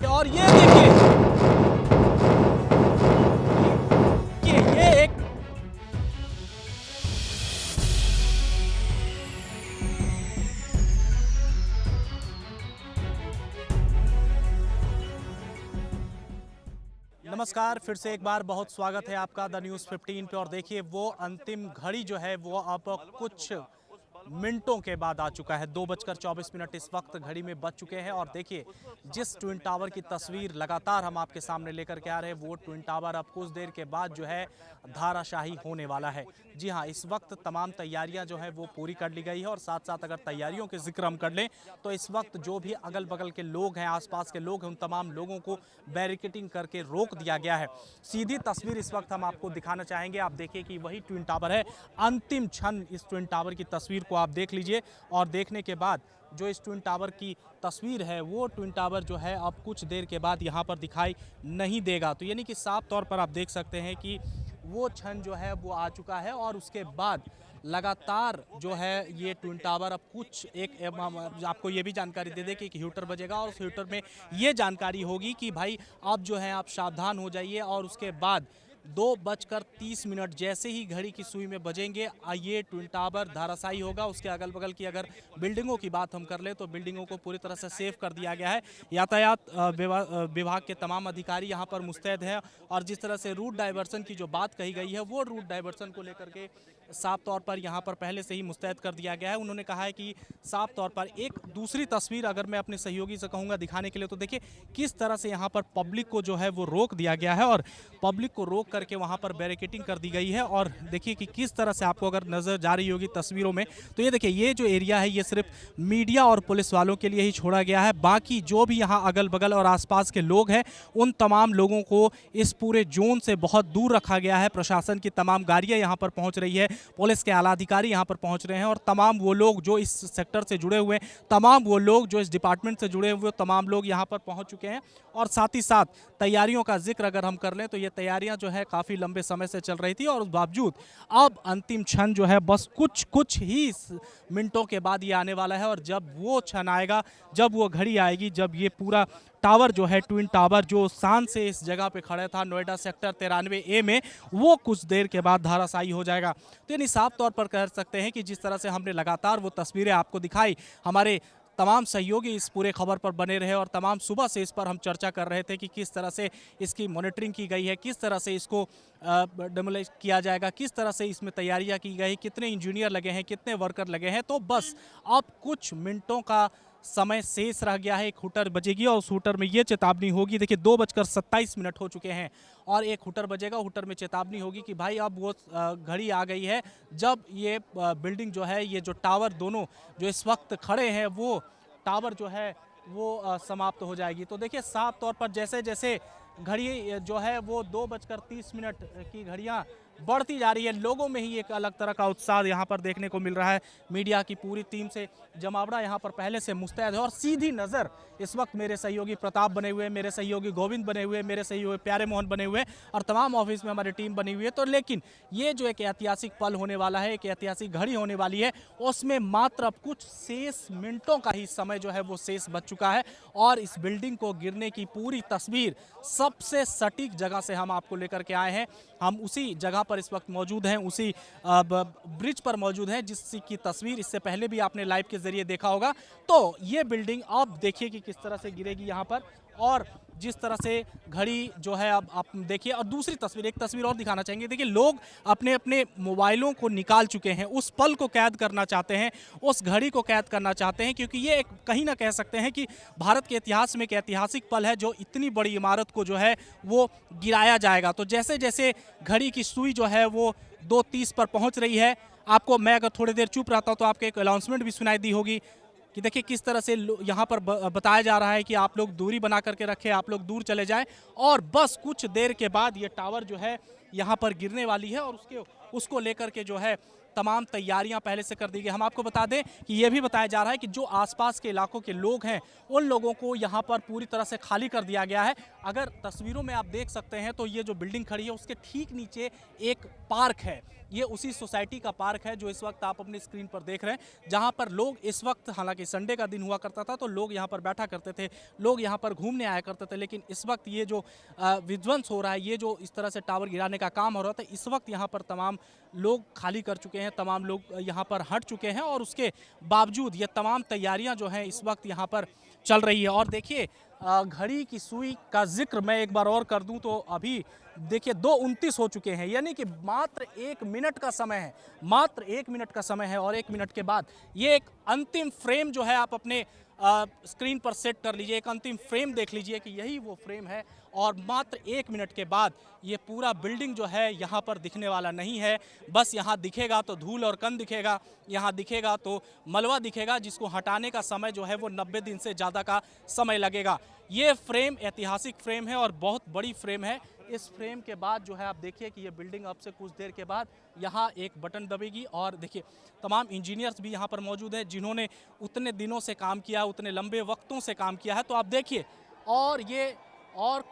है। और ये देखिए ये एक नमस्कार, फिर से एक बार बहुत स्वागत है आपका द न्यूज़ 15 पे। और देखिए वो अंतिम घड़ी जो है वो अब कुछ मिनटों के बाद आ चुका है। 2:24 इस वक्त घड़ी में बज चुके हैं। और देखिए जिस ट्विन टावर की तस्वीर लगातार हम आपके सामने लेकर के आ रहे हैं, वो ट्विन टावर अब कुछ देर के बाद जो है धाराशाही होने वाला है। जी हाँ, इस वक्त तमाम तैयारियां जो है वो पूरी कर ली गई है। और साथ साथ अगर तैयारियों के जिक्र हम कर लें तो इस वक्त जो भी अगल बगल के लोग हैं, आसपास के लोग हैं, उन तमाम लोगों को बैरिकेडिंग करके रोक दिया गया है। सीधी तस्वीर इस वक्त हम आपको दिखाना चाहेंगे। आप देखिए कि वही ट्विन टावर है। अंतिम क्षण इस ट्विन टावर की तस्वीर को आप देख लीजिए। और देखने के बाद जो इस ट्विन टावर की तस्वीर है, वो ट्विन टावर जो है अब कुछ देर के बाद यहाँ पर दिखाई नहीं देगा। तो यानी कि साफ तौर पर आप देख सकते हैं कि वो क्षण जो है वो आ चुका है। और उसके बाद लगातार जो है ये ट्विन टावर अब कुछ एक आपको ये भी जानकारी दे दें कि एक ह्यूटर बजेगा और उस ह्यूटर में ये जानकारी होगी कि भाई अब जो है आप सावधान हो जाइए। और उसके बाद 2:30 जैसे ही घड़ी की सुई में बजेंगे ये ट्विन टावर धाराशायी होगा। उसके अगल बगल की अगर बिल्डिंगों की बात हम कर ले तो बिल्डिंगों को पूरी तरह से सेफ कर दिया गया है। यातायात विभाग के तमाम अधिकारी यहाँ पर मुस्तैद हैं। और जिस तरह से रूट डाइवर्सन की जो बात कही गई है, वो रूट डाइवर्सन को लेकर के साफ तौर पर यहाँ पर पहले से ही मुस्तैद कर दिया गया है। उन्होंने कहा है कि साफ तौर पर एक दूसरी तस्वीर अगर मैं अपने सहयोगी से कहूँगा दिखाने के लिए, तो देखिए किस तरह से यहाँ पर पब्लिक को जो है वो रोक दिया गया है। और पब्लिक को रोक करके वहाँ पर बैरिकेडिंग कर दी गई है। और देखिए कि किस तरह से आपको अगर नजर जा रही होगी तस्वीरों में, तो ये देखिए ये जो एरिया है ये सिर्फ मीडिया और पुलिस वालों के लिए ही छोड़ा गया है। बाकी जो भी यहाँ अगल बगल और आसपास के लोग हैं, उन तमाम लोगों को इस पूरे जोन से बहुत दूर रखा गया है। प्रशासन की तमाम गाड़ियां यहाँ पर पहुँच रही है, पुलिस के आला अधिकारी यहाँ पर पहुँच रहे हैं। और तमाम वो लोग जो इस सेक्टर से जुड़े हुए हैं, तमाम वो लोग जो इस डिपार्टमेंट से जुड़े हुए, तमाम लोग यहाँ पर पहुँच चुके हैं। और साथ ही साथ तैयारियों का जिक्र अगर हम कर लें तो ये तैयारियां जो है काफ़ी लंबे समय से चल रही थी। और उस बावजूद अब अंतिम क्षण जो है बस कुछ ही मिनटों के बाद ये आने वाला है। और जब वो क्षण आएगा, जब वो घड़ी आएगी, जब ये पूरा टावर जो है ट्विन टावर जो शान से इस जगह पे खड़ा था नोएडा सेक्टर 93A में, वो कुछ देर के बाद धाराशायी हो जाएगा। तो यानी साफ तौर पर कह सकते हैं कि जिस तरह से हमने लगातार वो तस्वीरें आपको दिखाई, हमारे तमाम सहयोगी इस पूरे खबर पर बने रहे। और तमाम सुबह से इस पर हम चर्चा कर रहे थे कि किस तरह से इसकी मॉनिटरिंग की गई है, किस तरह से इसको डेमोलिश किया जाएगा, किस तरह से इसमें तैयारियां की गई, कितने इंजीनियर लगे हैं, कितने वर्कर लगे हैं। तो बस अब कुछ मिनटों का समय शेष रह गया है। एक हुटर बजेगी और उस हुटर में ये चेतावनी होगी। देखिए 2:27 हो चुके हैं और एक हुटर बजेगा। हुटर में चेतावनी होगी कि भाई अब वो घड़ी आ गई है जब ये बिल्डिंग जो है, ये जो टावर दोनों जो इस वक्त खड़े हैं, वो टावर जो है वो समाप्त हो जाएगी। तो देखिए साफ तौर पर जैसे जैसे घड़ी जो है वो 2:30 की घड़ियाँ बढ़ती जा रही है, लोगों में ही एक अलग तरह का उत्साह यहाँ पर देखने को मिल रहा है। मीडिया की पूरी टीम से जमावड़ा यहाँ पर पहले से मुस्तैद है। और सीधी नज़र इस वक्त मेरे सहयोगी प्रताप बने हुए, मेरे सहयोगी गोविंद बने हुए, मेरे सहयोगी प्यारे मोहन बने हुए और तमाम ऑफिस में हमारी टीम बनी हुई है। तो लेकिन ये जो एक ऐतिहासिक पल होने वाला है, एक ऐतिहासिक घड़ी होने वाली है, उसमें मात्र अब कुछ शेष मिनटों का ही समय जो है वो शेष बच चुका है। और इस बिल्डिंग को गिरने की पूरी तस्वीर सबसे सटीक जगह से हम आपको लेकर के आए हैं। हम उसी जगह पर इस वक्त मौजूद हैं, उसी ब्रिज पर मौजूद हैं जिसकी तस्वीर इससे पहले भी आपने लाइव के जरिए देखा होगा। तो ये बिल्डिंग अब देखिए कि किस तरह से गिरेगी यहाँ पर, और जिस तरह से घड़ी जो है अब आप देखिए। और दूसरी तस्वीर, एक तस्वीर और दिखाना चाहेंगे। देखिए लोग अपने अपने मोबाइलों को निकाल चुके हैं, उस पल को कैद करना चाहते हैं, उस घड़ी को कैद करना चाहते हैं, क्योंकि ये एक कहीं ना कह सकते हैं कि भारत के इतिहास में एक ऐतिहासिक पल है जो इतनी बड़ी इमारत को जो है वो गिराया जाएगा। तो जैसे जैसे घड़ी की सुई जो है वो 2:30 पर पहुंच रही है, आपको मैं अगर थोड़ी देर चुप रहता हूं तो आपको एक अनाउंसमेंट भी सुनाई दी होगी कि देखिए किस तरह से यहाँ पर बताया जा रहा है कि आप लोग दूरी बना करके रखें, आप लोग दूर चले जाएं। और बस कुछ देर के बाद ये टावर जो है यहाँ पर गिरने वाली है। और उसको लेकर के जो है तमाम तैयारियां पहले से कर दी गई। हम आपको बता दें कि ये भी बताया जा रहा है कि जो आसपास के इलाकों के लोग हैं उन लोगों को यहाँ पर पूरी तरह से खाली कर दिया गया है। अगर तस्वीरों में आप देख सकते हैं तो ये जो बिल्डिंग खड़ी है उसके ठीक नीचे एक पार्क है। ये उसी सोसाइटी का पार्क है जो इस वक्त आप अपनी स्क्रीन पर देख रहे हैं, जहां पर लोग इस वक्त, हालांकि संडे का दिन हुआ करता था तो लोग यहां पर बैठा करते थे, लोग यहां पर घूमने आया करते थे, लेकिन इस वक्त ये जो विध्वंस हो रहा है, ये जो इस तरह से टावर गिराने का काम हो रहा था, इस वक्त यहां पर तमाम लोग खाली कर चुके हैं, तमाम लोग यहां पर हट चुके हैं और उसके बावजूद ये तमाम तैयारियां जो हैं इस वक्त यहां पर चल रही है। और देखिए घड़ी की सुई का जिक्र मैं एक बार और कर दूं तो अभी देखिए 2:29 हो चुके हैं, यानी कि मात्र 1 मिनट का समय है, मात्र 1 मिनट का समय है। और 1 मिनट के बाद ये एक अंतिम फ्रेम जो है आप अपने स्क्रीन पर सेट कर लीजिए, एक अंतिम फ्रेम देख लीजिए कि यही वो फ्रेम है। और मात्र 1 मिनट के बाद ये पूरा बिल्डिंग जो है यहाँ पर दिखने वाला नहीं है। बस यहाँ दिखेगा तो धूल और कण दिखेगा, यहाँ दिखेगा तो मलबा दिखेगा, जिसको हटाने का समय जो है वो 90 दिन से ज़्यादा का समय लगेगा। ये फ्रेम ऐतिहासिक फ्रेम है और बहुत बड़ी फ्रेम है। इस फ्रेम के बाद जो है आप देखिए कि ये बिल्डिंग अब से कुछ देर के बाद यहाँ एक बटन दबेगी और देखिए तमाम इंजीनियर्स भी यहाँ पर मौजूद हैं जिन्होंने उतने दिनों से काम किया, उतने लंबे वक्तों से काम किया है। तो आप देखिए और ये और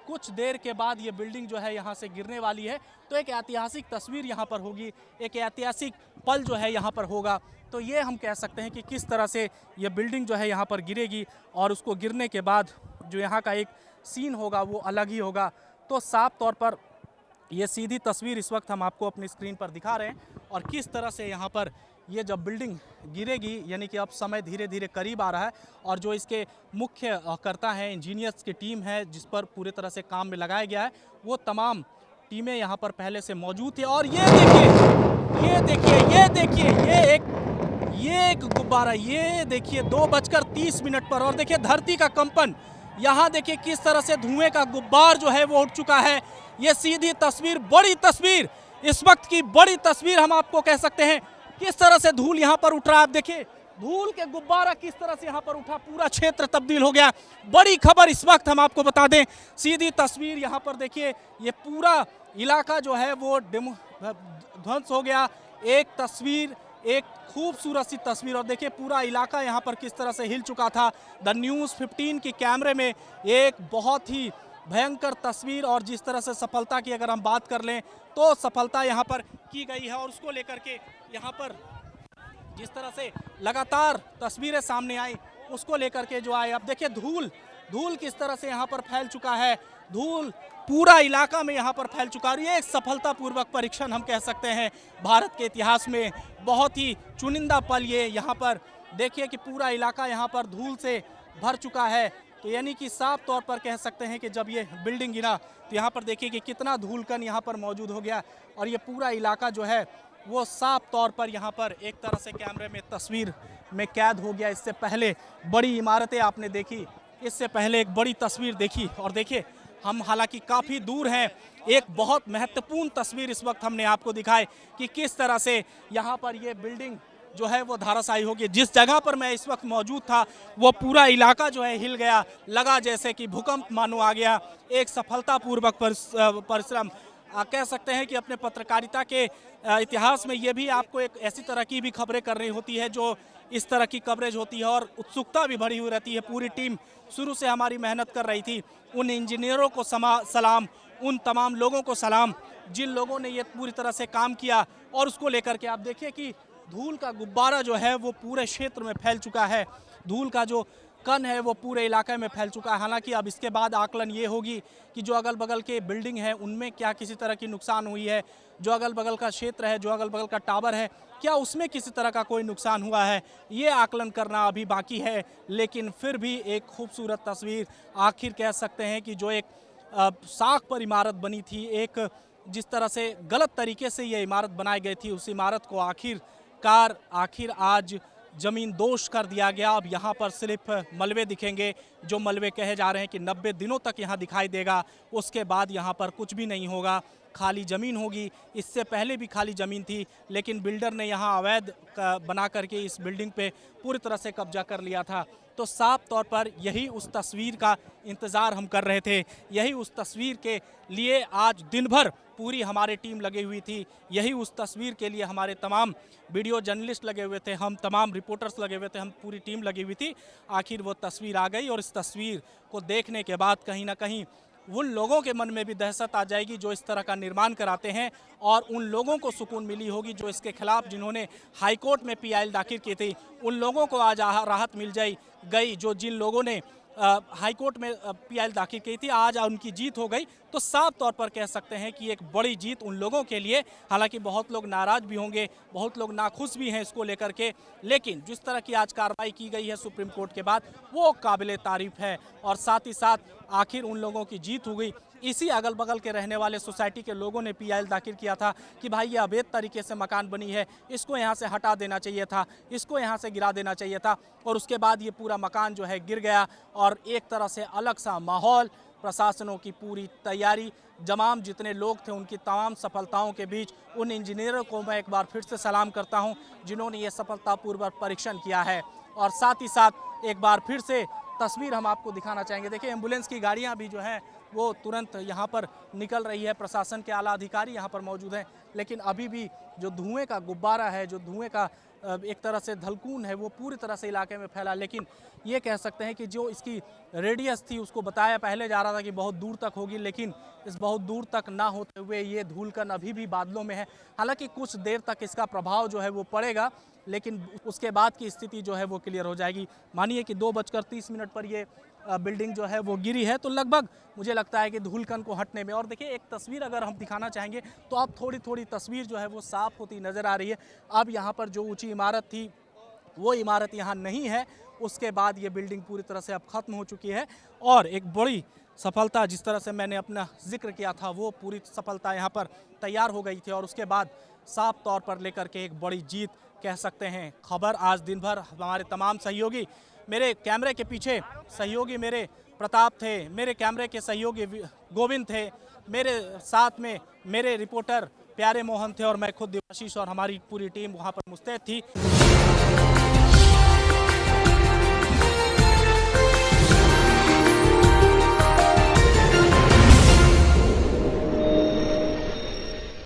कुछ देर के बाद ये बिल्डिंग जो है यहाँ से गिरने वाली है। तो एक ऐतिहासिक तस्वीर यहाँ पर होगी, एक ऐतिहासिक पल जो है यहाँ पर होगा। तो ये हम कह सकते हैं कि किस तरह से ये बिल्डिंग जो है यहाँ पर गिरेगी और उसको गिरने के बाद जो यहाँ का एक सीन होगा वो अलग ही होगा। तो साफ तौर पर ये सीधी तस्वीर इस वक्त हम आपको अपनी स्क्रीन पर दिखा रहे हैं और किस तरह से यहाँ पर ये जब बिल्डिंग गिरेगी, यानी कि अब समय धीरे धीरे करीब आ रहा है और जो इसके मुख्य कर्ता हैं, इंजीनियर्स की टीम है जिस पर पूरे तरह से काम में लगाया गया है, वो तमाम टीमें यहाँ पर पहले से मौजूद थी। और ये देखिए ये एक गुब्बारा, ये देखिए 2:30 पर और देखिए धरती का कंपन, यहाँ देखिए किस तरह से धुएं का गुब्बार जो है वो उठ चुका है। ये सीधी तस्वीर, बड़ी तस्वीर, इस वक्त की बड़ी तस्वीर हम आपको कह सकते हैं। किस तरह से धूल यहाँ पर उठ रहा है, आप देखिए धूल के गुब्बारा किस तरह से यहाँ पर उठा, पूरा क्षेत्र तब्दील हो गया। बड़ी खबर इस वक्त हम आपको बता दें, सीधी तस्वीर यहाँ पर देखिए ये पूरा इलाका जो है वो ध्वंस हो गया। एक तस्वीर, एक खूबसूरत सी तस्वीर। और देखिए पूरा इलाका यहाँ पर किस तरह से हिल चुका था। द न्यूज़ 15 की कैमरे में एक बहुत ही भयंकर तस्वीर और जिस तरह से सफलता की अगर हम बात कर लें तो सफलता यहाँ पर की गई है और उसको लेकर के यहाँ पर जिस तरह से लगातार तस्वीरें सामने आई उसको लेकर के जो आए, अब देखिए धूल किस तरह से यहाँ पर फैल चुका है, धूल पूरा इलाका में यहाँ पर फैल चुका है। ये एक सफलतापूर्वक परीक्षण हम कह सकते हैं भारत के इतिहास में, बहुत ही चुनिंदा पल ये। यहाँ पर देखिए कि पूरा इलाका यहाँ पर धूल से भर चुका है। तो यानी कि साफ तौर पर कह सकते हैं कि जब ये बिल्डिंग गिरा तो यहाँ पर देखिए कि कितना धूलकण यहाँ पर मौजूद हो गया और ये पूरा इलाका जो है वो साफ तौर पर यहाँ पर एक तरह से कैमरे में तस्वीर में कैद हो गया। इससे पहले बड़ी इमारतें आपने देखी, इससे पहले एक बड़ी तस्वीर देखी और देखिए हम हालांकि काफ़ी दूर हैं, एक बहुत महत्वपूर्ण तस्वीर इस वक्त हमने आपको दिखाई कि किस तरह से यहाँ पर ये बिल्डिंग जो है वो धराशायी होगी। जिस जगह पर मैं इस वक्त मौजूद था वो पूरा इलाका जो है हिल गया, लगा जैसे कि भूकंप मानो आ गया। एक सफलतापूर्वक परिश्रम कह सकते हैं कि अपने पत्रकारिता के इतिहास में ये भी आपको एक ऐसी तरह की भी खबरें करनी होती है जो इस तरह की कवरेज होती है और उत्सुकता भी भरी हुई रहती है। पूरी टीम शुरू से हमारी मेहनत कर रही थी। उन इंजीनियरों को सलाम, उन तमाम लोगों को सलाम जिन लोगों ने ये पूरी तरह से काम किया। और उसको लेकर के आप देखिए कि धूल का गुब्बारा जो है वो पूरे क्षेत्र में फैल चुका है, धूल का जो कण है वो पूरे इलाके में फैल चुका है। हालांकि अब इसके बाद आकलन ये होगी कि जो अगल बगल के बिल्डिंग है उनमें क्या किसी तरह की नुकसान हुई है, जो अगल बगल का क्षेत्र है, जो अगल बगल का टावर है, क्या उसमें किसी तरह का कोई नुकसान हुआ है, ये आकलन करना अभी बाकी है। लेकिन फिर भी एक खूबसूरत तस्वीर, आखिर कह सकते हैं कि जो एक साख पर इमारत बनी थी, एक जिस तरह से गलत तरीके से ये इमारत बनाई गई थी, उस इमारत को आखिर आज ज़मीन दोष कर दिया गया। अब यहाँ पर सिर्फ मलबे दिखेंगे, जो मलबे कहे जा रहे हैं कि 90 दिनों तक यहाँ दिखाई देगा, उसके बाद यहाँ पर कुछ भी नहीं होगा, खाली ज़मीन होगी। इससे पहले भी खाली ज़मीन थी, लेकिन बिल्डर ने यहाँ अवैध बना करके इस बिल्डिंग पे पूरी तरह से कब्जा कर लिया था। तो साफ तौर पर यही उस तस्वीर का इंतज़ार हम कर रहे थे, यही उस तस्वीर के लिए आज दिन भर पूरी हमारी टीम लगी हुई थी। यही उस तस्वीर के लिए हमारे तमाम वीडियो जर्नलिस्ट लगे हुए थे, हम तमाम रिपोर्टर्स लगे हुए थे, हम पूरी टीम लगी हुई थी। आखिर वो तस्वीर आ गई और इस तस्वीर को देखने के बाद कहीं ना कहीं उन लोगों के मन में भी दहशत आ जाएगी जो इस तरह का निर्माण कराते हैं, और उन लोगों को सुकून मिली होगी जो इसके खिलाफ जिन्होंने हाईकोर्ट में पीआईएल दाखिल की थी, उन लोगों को आज राहत मिल गई जो जिन लोगों ने हाईकोर्ट में पीआईएल दाखिल की थी, आज उनकी जीत हो गई। तो साफ तौर पर कह सकते हैं कि एक बड़ी जीत उन लोगों के लिए। हालांकि बहुत लोग नाराज भी होंगे, बहुत लोग नाखुश भी हैं इसको लेकर के, लेकिन जिस तरह की आज कार्रवाई की गई है सुप्रीम कोर्ट के बाद, वो काबिले तारीफ है। और साथ ही साथ आखिर उन लोगों की जीत हो गई। इसी अगल बगल के रहने वाले सोसाइटी के लोगों ने पीआईएल दाखिल किया था कि भाई ये अवैध तरीके से मकान बनी है, इसको यहाँ से हटा देना चाहिए था, इसको यहाँ से गिरा देना चाहिए था। और उसके बाद ये पूरा मकान जो है गिर गया और एक तरह से अलग सा माहौल, प्रशासनों की पूरी तैयारी, तमाम जितने लोग थे उनकी तमाम सफलताओं के बीच उन इंजीनियरों को मैं एक बार फिर से सलाम करता हूं जिन्होंने ये सफलतापूर्वक परीक्षण किया है। और साथ ही साथ एक बार फिर से तस्वीर हम आपको दिखाना चाहेंगे। देखिए एम्बुलेंस की गाड़ियां भी जो है वो तुरंत यहाँ पर निकल रही है, प्रशासन के आला अधिकारी यहाँ पर मौजूद हैं, लेकिन अभी भी जो धुएं का गुब्बारा है, जो धुएं का एक तरह से धलकून है, वो पूरी तरह से इलाके में फैला। लेकिन ये कह सकते हैं कि जो इसकी रेडियस थी उसको बताया पहले जा रहा था कि बहुत दूर तक होगी, लेकिन इस बहुत दूर तक ना होते हुए ये धूलकण अभी भी बादलों में है। हालांकि कुछ देर तक इसका प्रभाव जो है वो पड़ेगा, लेकिन उसके बाद की स्थिति जो है वो क्लियर हो जाएगी। मानिए कि 2:30 पर ये बिल्डिंग जो है वो गिरी है, तो लगभग मुझे लगता है कि धूलकण को हटने में, और देखिए एक तस्वीर अगर हम दिखाना चाहेंगे तो अब थोड़ी तस्वीर जो है वो साफ होती नज़र आ रही है। अब यहाँ पर जो ऊंची इमारत थी वो इमारत यहाँ नहीं है, उसके बाद ये बिल्डिंग पूरी तरह से अब ख़त्म हो चुकी है। और एक बड़ी सफलता, जिस तरह से मैंने अपना जिक्र किया था, वो पूरी सफलता यहाँ पर तैयार हो गई थी और उसके बाद साफ तौर पर लेकर के एक बड़ी जीत कह सकते हैं। खबर आज दिन भर हमारे तमाम सहयोगी, मेरे कैमरे के पीछे सहयोगी मेरे प्रताप थे, मेरे कैमरे के सहयोगी गोविंद थे, मेरे साथ में मेरे रिपोर्टर प्यारे मोहन थे और मैं खुद देवाशीष और हमारी पूरी टीम वहाँ पर मुस्तैद थी।